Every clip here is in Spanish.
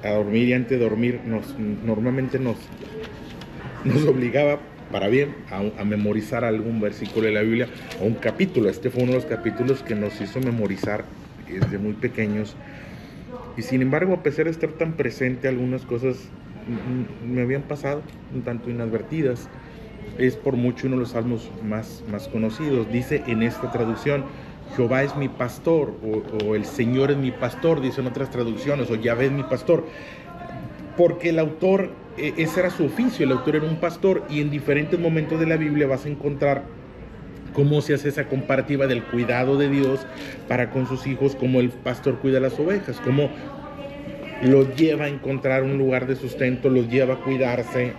a dormir, y antes de dormir normalmente nos obligaba para bien a memorizar algún versículo de la Biblia o un capítulo. Este fue uno de los capítulos que nos hizo memorizar desde muy pequeños. Y sin embargo, a pesar de estar tan presente, algunas cosas me habían pasado un tanto inadvertidas. Es por mucho uno de los salmos más conocidos. Dice en esta traducción: Jehová es mi pastor, o el Señor es mi pastor, dicen otras traducciones, o Yahvé es mi pastor. Porque el autor, ese era su oficio, el autor era un pastor, y en diferentes momentos de la Biblia vas a encontrar cómo se hace esa comparativa del cuidado de Dios para con sus hijos, cómo el pastor cuida las ovejas, cómo los lleva a encontrar un lugar de sustento, los lleva a cuidarse.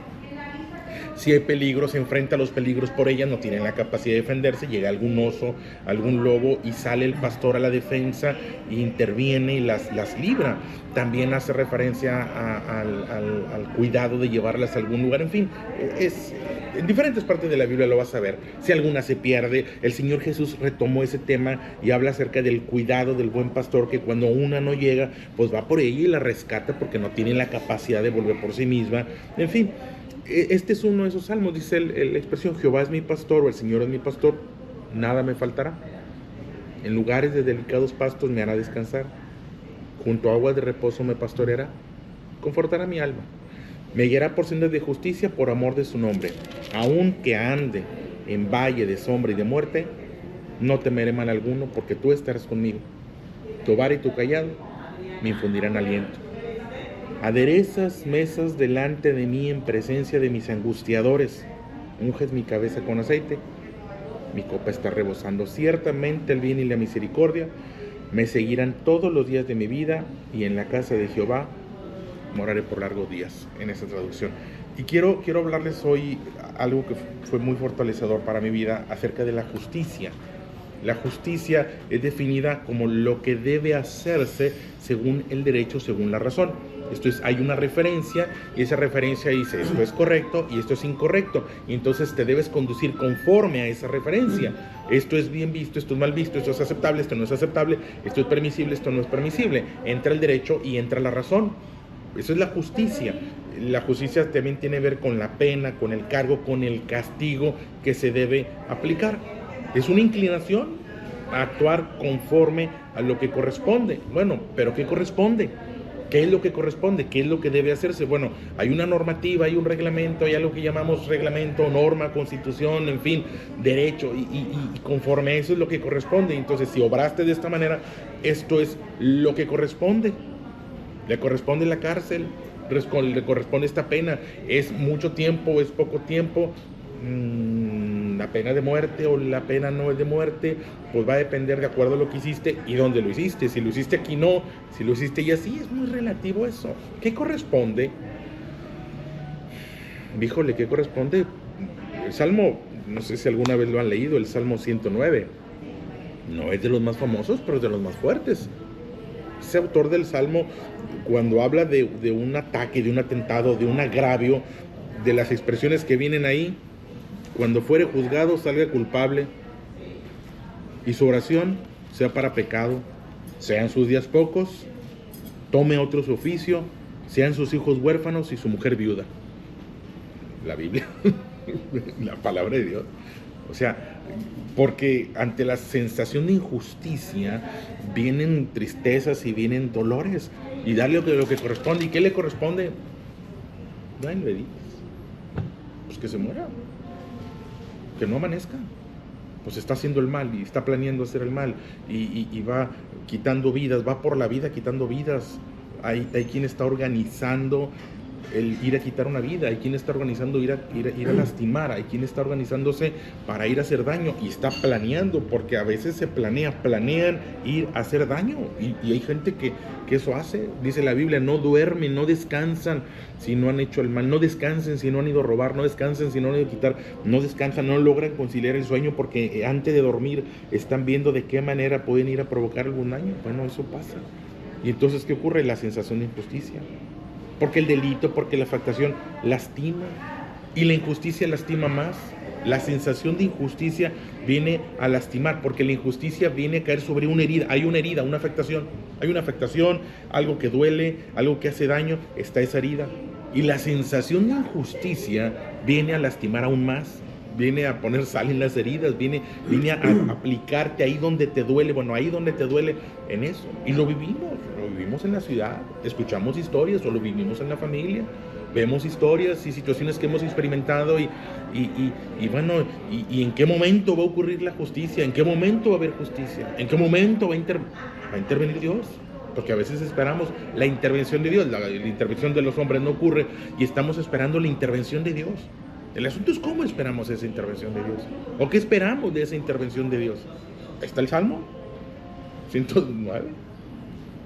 Si hay peligros, se enfrenta a los peligros por ellas, no tienen la capacidad de defenderse, llega algún oso, algún lobo, y sale el pastor a la defensa, e interviene y las libra. También hace referencia al cuidado de llevarlas a algún lugar. En fin, en diferentes partes de la Biblia lo vas a ver. Si alguna se pierde, el Señor Jesús retomó ese tema y habla acerca del cuidado del buen pastor, que cuando una no llega, pues va por ella y la rescata porque no tiene la capacidad de volver por sí misma. En fin, este es uno de esos salmos. Dice la expresión: Jehová es mi pastor, o el Señor es mi pastor, nada me faltará. En lugares de delicados pastos me hará descansar, junto a aguas de reposo me pastoreará, confortará mi alma, me guiará por sendas de justicia por amor de su nombre. Aunque ande en valle de sombra y de muerte, no temeré mal alguno, porque tú estarás conmigo. Tu vara y tu cayado me infundirán aliento. Aderezas mesas delante de mí en presencia de mis angustiadores. Unges mi cabeza con aceite, mi copa está rebosando. Ciertamente el bien y la misericordia me seguirán todos los días de mi vida, y en la casa de Jehová moraré por largos días, en esa traducción. Y quiero hablarles hoy algo que fue muy fortalecedor para mi vida, acerca de la justicia. La justicia es definida como lo que debe hacerse según el derecho, según la razón. Esto es, hay una referencia, y esa referencia dice: esto es correcto y esto es incorrecto, y entonces te debes conducir conforme a esa referencia. Esto es bien visto, esto es mal visto, esto es aceptable, esto no es aceptable, esto es permisible, esto no es permisible. Entra el derecho y entra la razón. Eso es la justicia. La justicia también tiene que ver con la pena, con el cargo, con el castigo que se debe aplicar. Es una inclinación a actuar conforme a lo que corresponde. Bueno, ¿pero qué corresponde? ¿Qué es lo que corresponde? ¿Qué es lo que debe hacerse? Bueno, hay una normativa, hay un reglamento, hay algo que llamamos reglamento, norma, constitución, en fin, derecho, y conforme a eso es lo que corresponde. Entonces, si obraste de esta manera, esto es lo que corresponde. Le corresponde la cárcel, le corresponde esta pena. ¿Es mucho tiempo, es poco tiempo? La pena de muerte o la pena no es de muerte, pues va a depender de acuerdo a lo que hiciste y dónde lo hiciste. Si lo hiciste aquí, no. Si lo hiciste y así, es muy relativo eso. ¿Qué corresponde? Díjole, ¿qué corresponde? El Salmo, no sé si alguna vez lo han leído, el Salmo 109. No es de los más famosos, pero es de los más fuertes. Ese autor del Salmo, cuando habla de un ataque, de un atentado, de un agravio, de las expresiones que vienen ahí: cuando fuere juzgado, salga culpable, y su oración sea para pecado, sean sus días pocos, tome otro su oficio, sean sus hijos huérfanos y su mujer viuda. La Biblia, la palabra de Dios. O sea, porque ante la sensación de injusticia vienen tristezas y vienen dolores, y darle lo que corresponde. ¿Y qué le corresponde? No le digas, pues que se muera, que no amanezca. Pues está haciendo el mal y está planeando hacer el mal, y va quitando vidas, va por la vida quitando vidas. Hay quien está organizando el ir a quitar una vida, hay quien está organizando ir a lastimar, hay quien está organizándose para ir a hacer daño, y está planeando, porque a veces se planean ir a hacer daño, y hay gente que eso hace. Dice la Biblia: no duermen, no descansan si no han hecho el mal, no descansen si no han ido a robar, no descansen si no han ido a quitar, no descansan, no logran conciliar el sueño, porque antes de dormir están viendo de qué manera pueden ir a provocar algún daño. Bueno, eso pasa. Y entonces, ¿qué ocurre? La sensación de injusticia. Porque el delito, porque la factación lastima, y la injusticia lastima más. La sensación de injusticia viene a lastimar, porque la injusticia viene a caer sobre una herida. Hay una herida, una afectación. Hay una afectación, algo que duele, algo que hace daño, está esa herida. Y la sensación de injusticia viene a lastimar aún más. Viene a poner sal en las heridas, viene a aplicarte ahí donde te duele, bueno, ahí donde te duele, en eso. Y lo vivimos en la ciudad, escuchamos historias o lo vivimos en la familia, vemos historias y situaciones que hemos experimentado y en qué momento va a ocurrir la justicia, en qué momento va a haber justicia, en qué momento va a intervenir Dios. Porque a veces esperamos la intervención de Dios, la intervención de los hombres no ocurre y estamos esperando la intervención de Dios. El asunto es cómo esperamos esa intervención de Dios. ¿O qué esperamos de esa intervención de Dios? Ahí está el Salmo 109.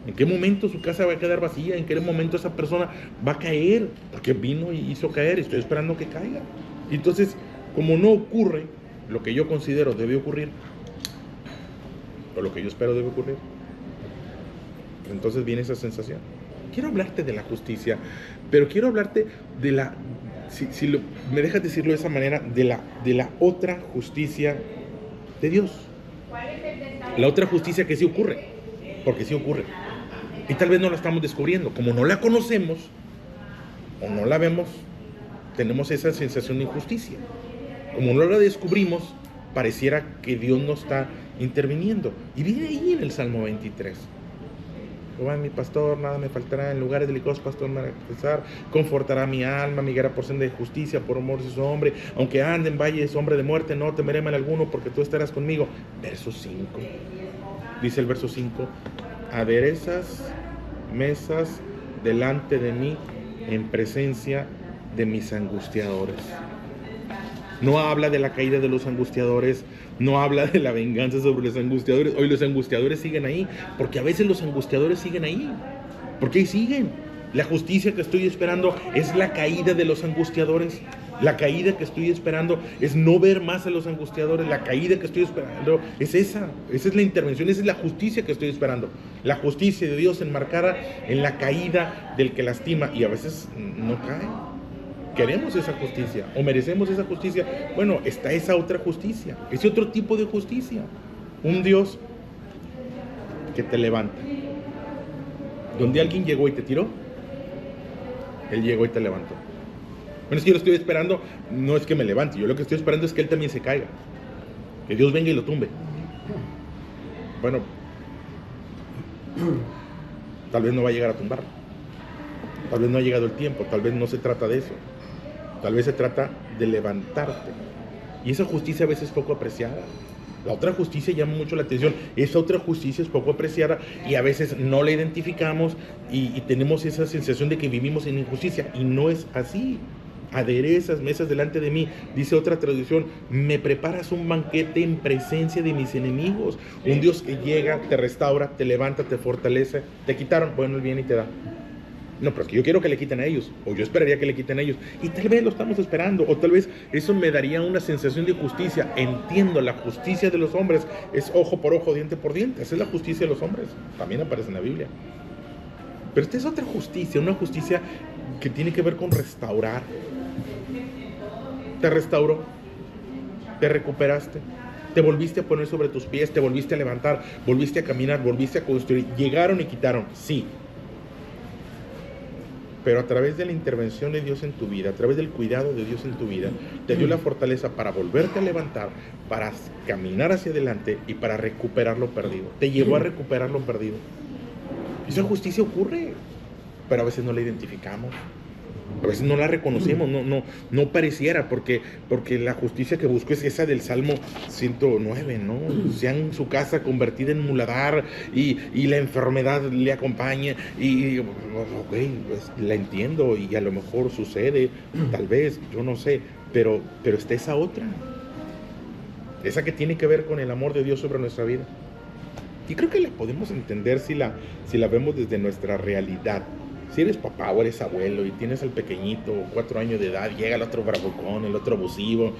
¿En qué momento su casa va a quedar vacía? ¿En qué momento esa persona va a caer? Porque vino y hizo caer. Estoy esperando que caiga. Entonces, como no ocurre lo que yo considero debe ocurrir, o lo que yo espero debe ocurrir, entonces viene esa sensación. Quiero hablarte de la justicia, pero quiero hablarte de la... Si me dejas decirlo de esa manera, de la otra justicia de Dios. La otra justicia que sí ocurre, porque sí ocurre. Y tal vez no la estamos descubriendo. Como no la conocemos o no la vemos, tenemos esa sensación de injusticia. Como no la descubrimos, pareciera que Dios no está interviniendo. Y viene ahí en el Salmo 23. Jehová mi pastor, nada me faltará, en lugares delicados pastor me hará descansar, confortará mi alma, mi guía por senda de justicia, por amor de su hombre, aunque ande en valle de sombra de muerte, no temeré mal alguno, porque tú estarás conmigo. Verso 5, dice el verso 5, aderezas mesas delante de mí en presencia de mis angustiadores. No habla de la caída de los angustiadores, no habla de la venganza sobre los angustiadores. Hoy los angustiadores siguen ahí, porque a veces los angustiadores siguen ahí. ¿Por qué siguen? La justicia que estoy esperando es la caída de los angustiadores. La caída que estoy esperando es no ver más a los angustiadores. La caída que estoy esperando es esa. Esa es la intervención, esa es la justicia que estoy esperando. La justicia de Dios enmarcada en la caída del que lastima. Y a veces no cae. ¿Queremos esa justicia o merecemos esa justicia? Bueno, está esa otra justicia, ese otro tipo de justicia. Un Dios que te levanta. Donde alguien llegó y te tiró, Él llegó y te levantó. Bueno, es que yo lo estoy esperando, no es que me levante, yo lo que estoy esperando es que Él también se caiga. Que Dios venga y lo tumbe. Bueno, tal vez no va a llegar a tumbarlo. Tal vez no ha llegado el tiempo, tal vez no se trata de eso. Tal vez se trata de levantarte. Y esa justicia a veces es poco apreciada. La otra justicia llama mucho la atención. Esa otra justicia es poco apreciada y a veces no la identificamos y tenemos esa sensación de que vivimos en injusticia. Y no es así. Aderezas mesas delante de mí, dice otra traducción, me preparas un banquete en presencia de mis enemigos. Un Dios que llega, te restaura, te levanta, te fortalece. Te quitaron, bueno, Él viene y te da. No, pero es que yo quiero que le quiten a ellos, o yo esperaría que le quiten a ellos, y tal vez lo estamos esperando, o tal vez eso me daría una sensación de justicia. Entiendo, la justicia de los hombres es ojo por ojo, diente por diente, esa es la justicia de los hombres, también aparece en la Biblia. Pero esta es otra justicia, una justicia que tiene que ver con restaurar. Te restauró, te recuperaste, te volviste a poner sobre tus pies, te volviste a levantar, volviste a caminar, volviste a construir, llegaron y quitaron, sí. Pero a través de la intervención de Dios en tu vida, a través del cuidado de Dios en tu vida, te dio la fortaleza para volverte a levantar, para caminar hacia adelante y para recuperar lo perdido. Te llevó a recuperar lo perdido. Esa justicia ocurre, pero a veces no la identificamos. A veces no la reconocemos, no pareciera, porque la justicia que busco es esa del Salmo 109, ¿no? Sean su casa convertida en muladar y la enfermedad le acompaña y ok, pues, la entiendo y a lo mejor sucede, tal vez, yo no sé, pero está esa otra, esa que tiene que ver con el amor de Dios sobre nuestra vida. Y creo que la podemos entender si la vemos desde nuestra realidad. Si eres papá o eres abuelo y tienes al pequeñito, 4 años de edad, llega el otro bravucón, el otro abusivo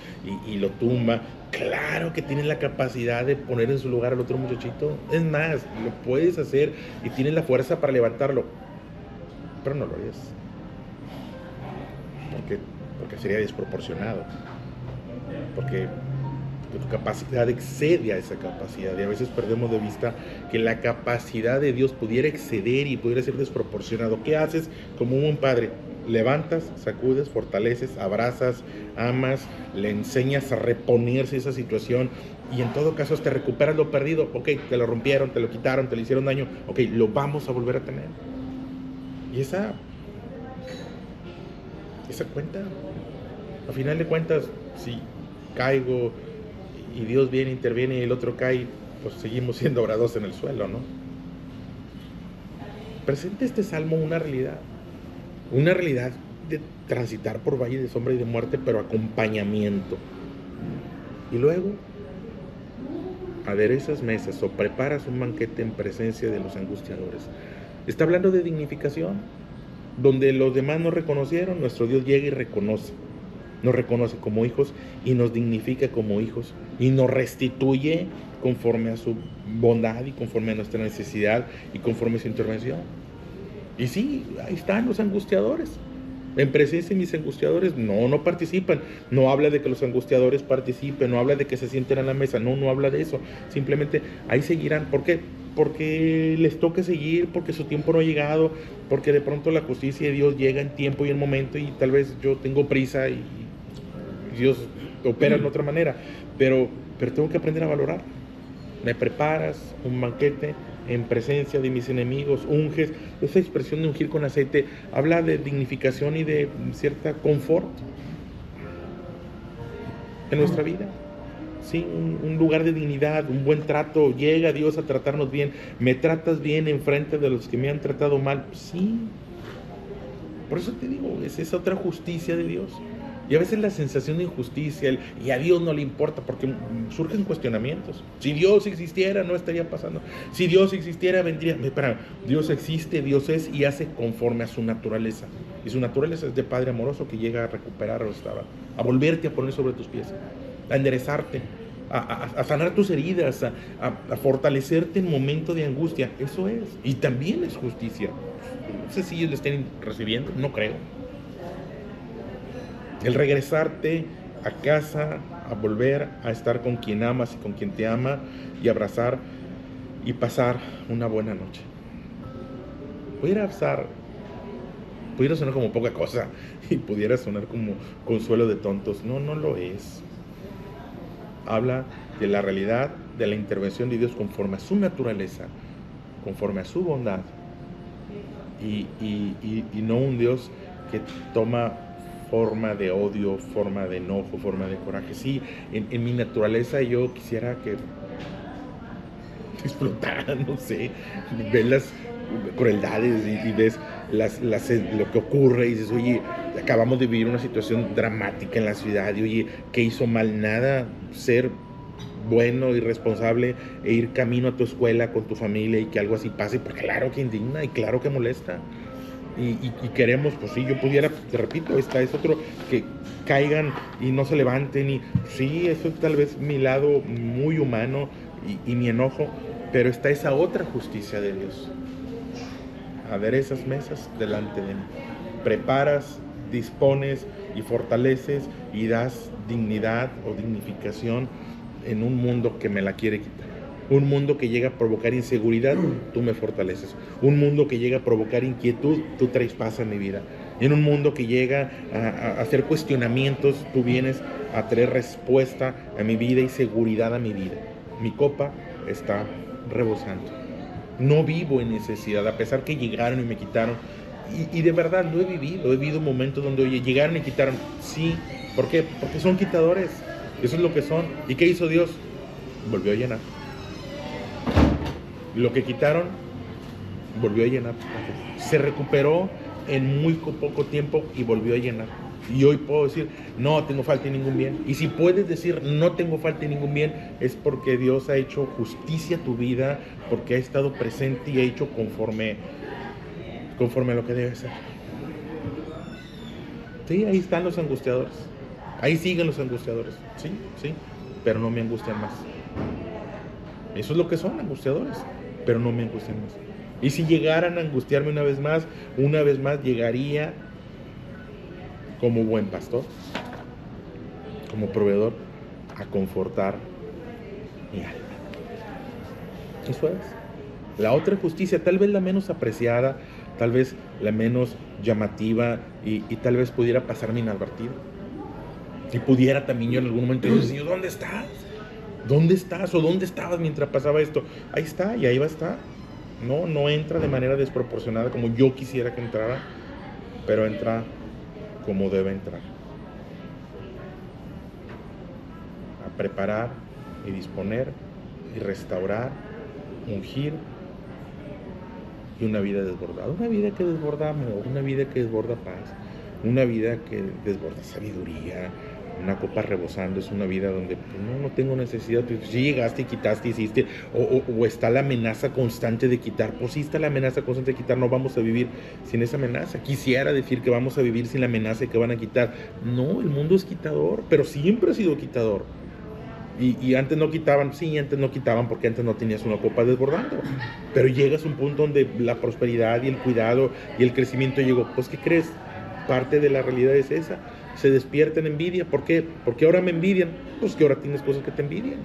y lo tumba, claro que tienes la capacidad de poner en su lugar al otro muchachito. Es más, lo puedes hacer y tienes la fuerza para levantarlo, pero no lo harías. Porque sería desproporcionado. porque tu capacidad excede a esa capacidad, y a veces perdemos de vista que la capacidad de Dios pudiera exceder y pudiera ser desproporcionado. ¿Qué haces como un buen padre? Levantas, sacudes, fortaleces, abrazas, amas, le enseñas a reponerse esa situación, y en todo caso te recuperas lo perdido. Ok, te lo rompieron, te lo quitaron, te le hicieron daño, ok, lo vamos a volver a tener. Y esa cuenta, a final de cuentas, si caigo y Dios viene, interviene y el otro cae, pues seguimos siendo obrados en el suelo, ¿no? Presenta este salmo una realidad de transitar por valle de sombra y de muerte, pero acompañamiento. Y luego aderezas mesas o preparas un banquete en presencia de los angustiadores. Está hablando de dignificación. Donde los demás nos reconocieron, nuestro Dios llega y nos reconoce como hijos y nos dignifica como hijos y nos restituye conforme a su bondad y conforme a nuestra necesidad y conforme a su intervención. Y sí, ahí están los angustiadores. En presencia de mis angustiadores no participan. No habla de que los angustiadores participen, no habla de que se sienten a la mesa, no habla de eso. Simplemente ahí seguirán. ¿Por qué? Porque les toca seguir, porque su tiempo no ha llegado, porque de pronto la justicia de Dios llega en tiempo y en momento, y tal vez yo tengo prisa y Dios opera de otra manera, pero tengo que aprender a valorar. Me preparas un banquete en presencia de mis enemigos, unges. Esa expresión de ungir con aceite habla de dignificación y de cierta confort en nuestra vida. Sí, un lugar de dignidad, un buen trato. Llega Dios a tratarnos bien. ¿Me tratas bien en frente de los que me han tratado mal? Sí. Por eso te digo, es esa otra justicia de Dios. Y a veces la sensación de injusticia, y a Dios no le importa, porque surgen cuestionamientos. Si Dios existiera, no estaría pasando. Si Dios existiera, vendría. Espera, Dios existe, Dios es y hace conforme a su naturaleza. Y su naturaleza es de Padre amoroso que llega a recuperar, a volverte a poner sobre tus pies, a enderezarte, a sanar tus heridas, a fortalecerte en momento de angustia. Eso es. Y también es justicia. No sé si ellos lo estén recibiendo, no creo. El regresarte a casa, a volver a estar con quien amas y con quien te ama, y abrazar y pasar una buena noche. Pudiera sonar como poca cosa y pudiera sonar como consuelo de tontos. No lo es. Habla de la realidad de la intervención de Dios conforme a su naturaleza, conforme a su bondad, y no un Dios que toma forma de odio, forma de enojo, forma de coraje. Sí, en mi naturaleza yo quisiera que explotara, no sé, ves las crueldades y ves lo que ocurre y dices, oye, acabamos de vivir una situación dramática en la ciudad, y oye, ¿qué hizo mal? Nada, ser bueno y responsable e ir camino a tu escuela con tu familia y que algo así pase, porque claro que indigna y claro que molesta. Y queremos, pues si yo pudiera, te repito, es otro, que caigan y no se levanten, y sí, eso es tal vez mi lado muy humano y mi enojo, pero está esa otra justicia de Dios. Aderezas mesas delante de mí, preparas, dispones y fortaleces y das dignidad o dignificación en un mundo que me la quiere quitar. Un mundo que llega a provocar inseguridad, tú me fortaleces. Un mundo que llega a provocar inquietud, tú traes paz a mi vida. En un mundo que llega a hacer cuestionamientos, tú vienes a traer respuesta a mi vida y seguridad a mi vida. Mi copa está rebosando. No vivo en necesidad, a pesar que llegaron y me quitaron. Y de verdad lo he vivido momentos donde, oye, llegaron y quitaron. Sí, ¿por qué? Porque son quitadores. Eso es lo que son. ¿Y qué hizo Dios? Volvió a llenar. Lo que quitaron, volvió a llenar. Se recuperó en muy poco tiempo y volvió a llenar. Y hoy puedo decir, no tengo falta de ningún bien. Y si puedes decir, no tengo falta de ningún bien, es porque Dios ha hecho justicia a tu vida, porque ha estado presente y ha hecho conforme a lo que debe ser. Sí, ahí están los angustiadores. Ahí siguen los angustiadores. Sí, pero no me angustian más. Eso es lo que son, angustiadores, pero no me angustian más. Y si llegaran a angustiarme una vez más llegaría como buen pastor, como proveedor, a confortar mi alma. Eso es. La otra justicia, tal vez la menos apreciada, tal vez la menos llamativa y tal vez pudiera pasarme inadvertido. Y pudiera también yo en algún momento decir, Señor, ¿dónde estás? ¿Dónde estás? ¿O dónde estabas mientras pasaba esto? Ahí está y ahí va a estar. No entra de manera desproporcionada como yo quisiera que entrara, pero entra como debe entrar. A preparar y disponer y restaurar, ungir, y una vida desbordada, una vida que desborda amor, una vida que desborda paz, una vida que desborda sabiduría. Una copa rebosando es una vida donde pues, no tengo necesidad, pues, si llegaste y quitaste, hiciste, o está la amenaza constante de quitar, pues sí está la amenaza constante de quitar, no vamos a vivir sin esa amenaza. Quisiera decir que vamos a vivir sin la amenaza de que van a quitar. No, el mundo es quitador, pero siempre ha sido quitador. Y antes no quitaban, sí, antes no quitaban porque antes no tenías una copa desbordando. Pero llegas a un punto donde la prosperidad y el cuidado y el crecimiento llegó. Pues, ¿qué crees? Parte de la realidad es esa. Se despierta en envidia. ¿Por qué? Porque ahora me envidian. Pues que ahora tienes cosas que te envidian.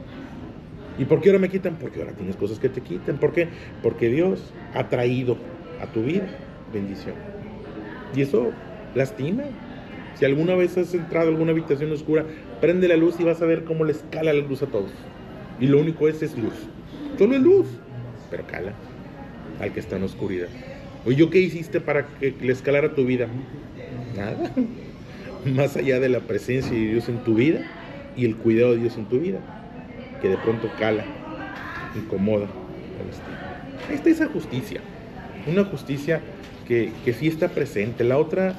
¿Y por qué ahora me quitan? Porque ahora tienes cosas que te quitan. ¿Por qué? Porque Dios ha traído a tu vida bendición. Y eso lastima. Si alguna vez has entrado a alguna habitación oscura, prende la luz y vas a ver cómo les cala la luz a todos. Y lo único es luz. Solo es luz. Pero cala al que está en oscuridad. Oye, ¿yo qué hiciste para que les calara tu vida? Nada. Más allá de la presencia de Dios en tu vida y el cuidado de Dios en tu vida, que de pronto cala, incomoda. Ahí está esa justicia. Una justicia que sí está presente. La otra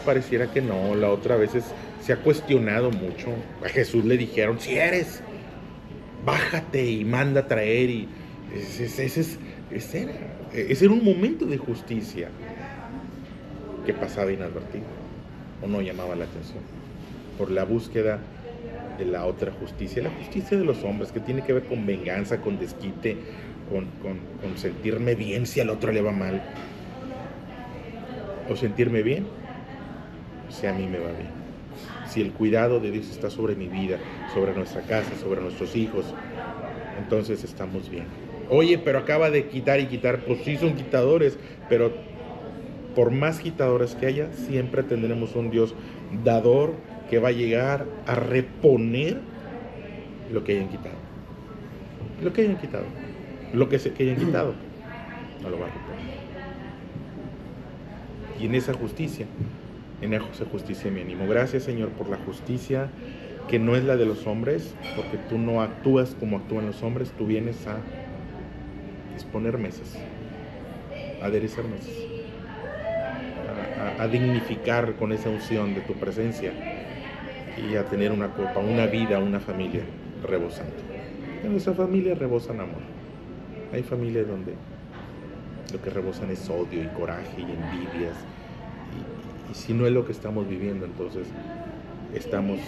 pareciera que no. La otra a veces se ha cuestionado mucho. A Jesús le dijeron, si eres, bájate y manda a traer. Y ese era un momento de justicia que pasaba inadvertido o no llamaba la atención por la búsqueda de la otra justicia, la justicia de los hombres, que tiene que ver con venganza, con desquite, con sentirme bien si al otro le va mal, o sentirme bien si a mí me va bien, si el cuidado de Dios está sobre mi vida, sobre nuestra casa, sobre nuestros hijos, entonces estamos bien. Oye, pero acaba de quitar y quitar. Pues sí son quitadores, pero por más quitadores que haya, siempre tendremos un Dios dador que va a llegar a reponer lo que hayan quitado. Lo que hayan quitado. Lo que hayan quitado, no lo va a reponer. Y en esa justicia me animo. Gracias, Señor, por la justicia que no es la de los hombres, porque tú no actúas como actúan los hombres, tú vienes a disponer mesas, a aderezar mesas, a dignificar con esa unción de tu presencia y a tener una copa, una vida, una familia rebosante. En nuestra familia rebosan amor. Hay familias donde lo que rebosan es odio y coraje y envidias. Y si no es lo que estamos viviendo, entonces estamos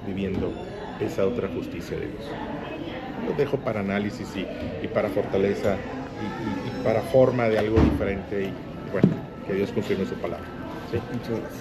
viviendo esa otra justicia de Dios. Lo dejo para análisis y para fortaleza y para forma de algo diferente. Y bueno, que Dios confirme su palabra. ¿Sí? Muchas gracias.